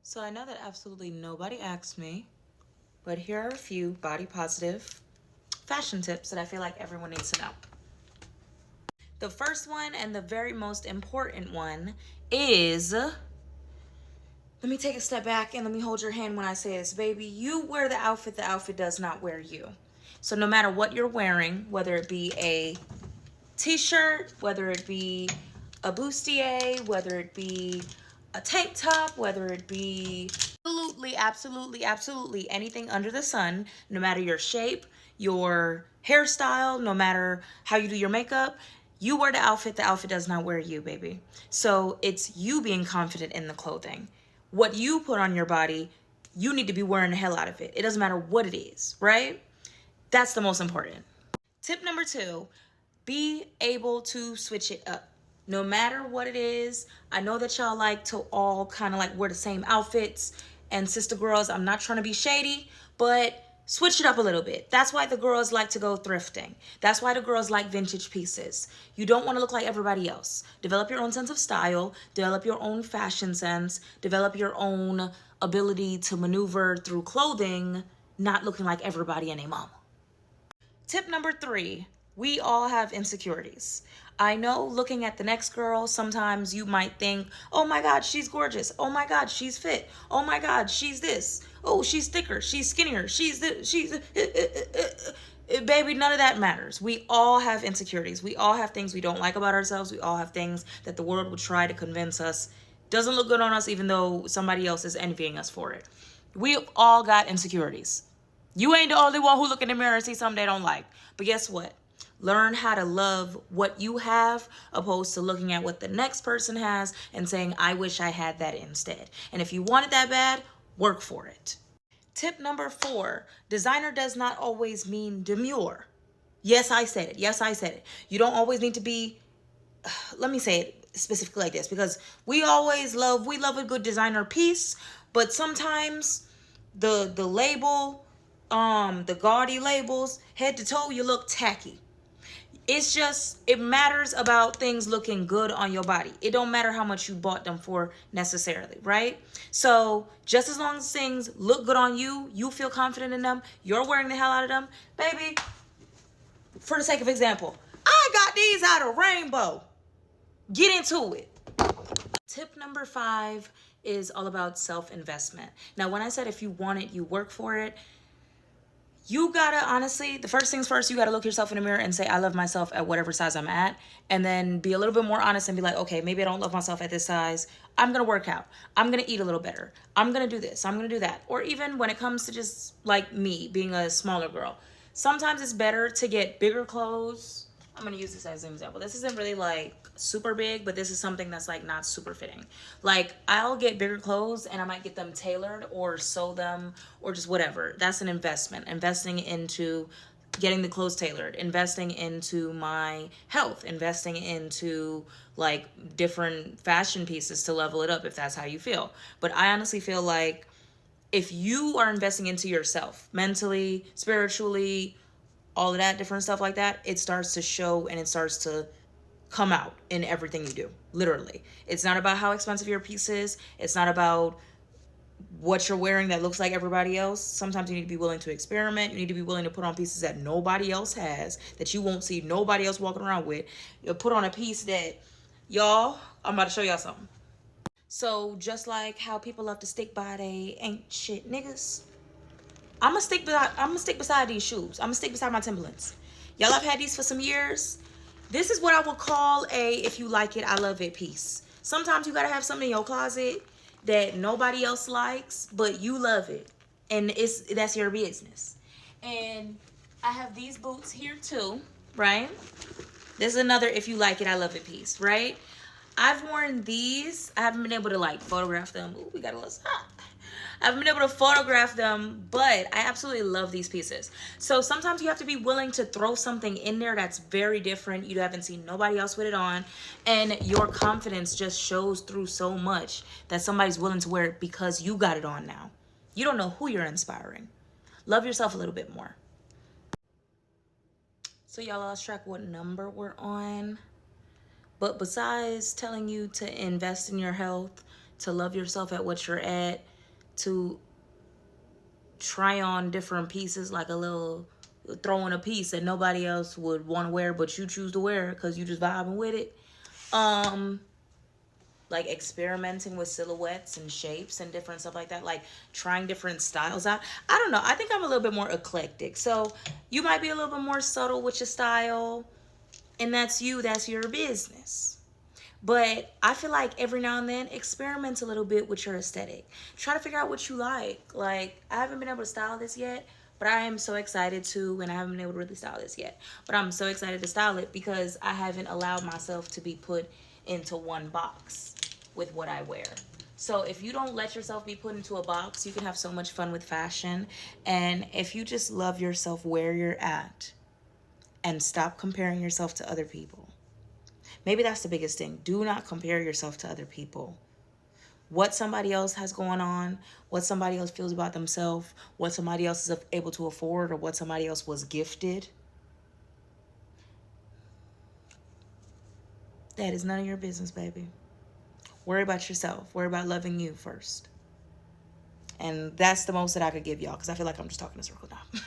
So I know that absolutely nobody asked me, but here are a few body positive fashion tips that I feel like everyone needs to know. The first one and the very most important one is, let me take a step back and let me hold your hand when I say this, baby. You wear the outfit does not wear you. So no matter what you're wearing, whether it be a t-shirt, whether it be a bustier, whether it be a tank top, whether it be absolutely anything under the sun, no matter your shape, your hairstyle, no matter how you do your makeup, you wear the outfit does not wear you, baby. So it's you being confident in the clothing. What you put on your body, you need to be wearing the hell out of it. It doesn't matter what it is, right? That's the most important. Tip number 2, be able to switch it up. No matter what it is, I know that y'all like to all kind of like wear the same outfits. And sister girls, I'm not trying to be shady, but switch it up a little bit. That's why the girls like to go thrifting. That's why the girls like vintage pieces. You don't want to look like everybody else. Develop your own sense of style, develop your own fashion sense, develop your own ability to maneuver through clothing, not looking like everybody and their mama. Tip number 3, we all have insecurities. I know looking at the next girl, sometimes you might think, oh my God, she's gorgeous. Oh my God, she's fit. Oh my God, she's this. Oh, she's thicker. She's skinnier. She's this. Baby, none of that matters. We all have insecurities. We all have things we don't like about ourselves. We all have things that the world will try to convince us doesn't look good on us, even though somebody else is envying us for it. We all got insecurities. You ain't the only one who look in the mirror and see something they don't like. But guess what? Learn how to love what you have opposed to looking at what the next person has and saying, I wish I had that instead. And if you want it that bad, work for it. Tip number 4, designer does not always mean demure. Yes, I said it. Yes, I said it. You don't always need to be, let me say it specifically like this, because we love a good designer piece, but sometimes the label, the gaudy labels, head to toe, you look tacky. It's just, it matters about things looking good on your body. It don't matter how much you bought them for necessarily, right? So just as long as things look good on you, you feel confident in them, you're wearing the hell out of them, baby. For the sake of example, I got these out of Rainbow. Get into it. Tip number 5 is all about self-investment. Now, when I said if you want it, you work for it, you gotta, honestly, the first things first, you gotta look yourself in the mirror and say, I love myself at whatever size I'm at. And then be a little bit more honest and be like, okay, maybe I don't love myself at this size. I'm gonna work out. I'm gonna eat a little better. I'm gonna do this. I'm gonna do that. Or even when it comes to just like me being a smaller girl, sometimes it's better to get bigger clothes. I'm gonna use this as an example. This isn't really like super big, but this is something that's like not super fitting. Like, I'll get bigger clothes and I might get them tailored or sew them or just whatever. That's an investment. Investing into getting the clothes tailored, investing into my health, investing into like different fashion pieces to level it up if that's how you feel. But I honestly feel like if you are investing into yourself mentally, spiritually, all of that different stuff like that, it starts to show and it starts to come out in everything you do. Literally. It's not about how expensive your piece is. It's not about what you're wearing that looks like everybody else. Sometimes you need to be willing to experiment. You need to be willing to put on pieces that nobody else has, that you won't see nobody else walking around with. You'll put on a piece that, y'all, I'm about to show y'all something. So just like how people love to stick by they ain't shit niggas, I'm gonna stick beside these shoes. I'm gonna stick beside my Timberlands. Y'all have had these for some years. This is what I would call a if you like it, I love it piece. Sometimes you gotta have something in your closet that nobody else likes, but you love it. And that's your business. And I have these boots here too, right? This is another if you like it, I love it piece, right? I've worn these. I haven't been able to like photograph them. Ooh, we got a little stop. I haven't been able to photograph them, but I absolutely love these pieces. So sometimes you have to be willing to throw something in there that's very different. You haven't seen nobody else with it on. And your confidence just shows through so much that somebody's willing to wear it because you got it on now. You don't know who you're inspiring. Love yourself a little bit more. So y'all lost track what number we're on. But besides telling you to invest in your health, to love yourself at what you're at, to try on different pieces, like a little throw in a piece that nobody else would want to wear, but you choose to wear because you just vibing with it. Like experimenting with silhouettes and shapes and different stuff like that, like trying different styles out. I don't know, I think I'm a little bit more eclectic, so you might be a little bit more subtle with your style, and that's you, that's your business. But I feel like every now and then experiment a little bit with your aesthetic. Try to figure out what you like. Like, I haven't been able to style this yet, but I am so excited to, and I haven't been able to really style this yet, but I'm so excited to style it because I haven't allowed myself to be put into one box with what I wear. So if you don't let yourself be put into a box, you can have so much fun with fashion. And if you just love yourself where you're at and stop comparing yourself to other people. Maybe that's the biggest thing. Do not compare yourself to other people. What somebody else has going on, what somebody else feels about themselves, what somebody else is able to afford, or what somebody else was gifted. That is none of your business, baby. Worry about yourself. Worry about loving you first. And that's the most that I could give y'all, because I feel like I'm just talking in a circle now.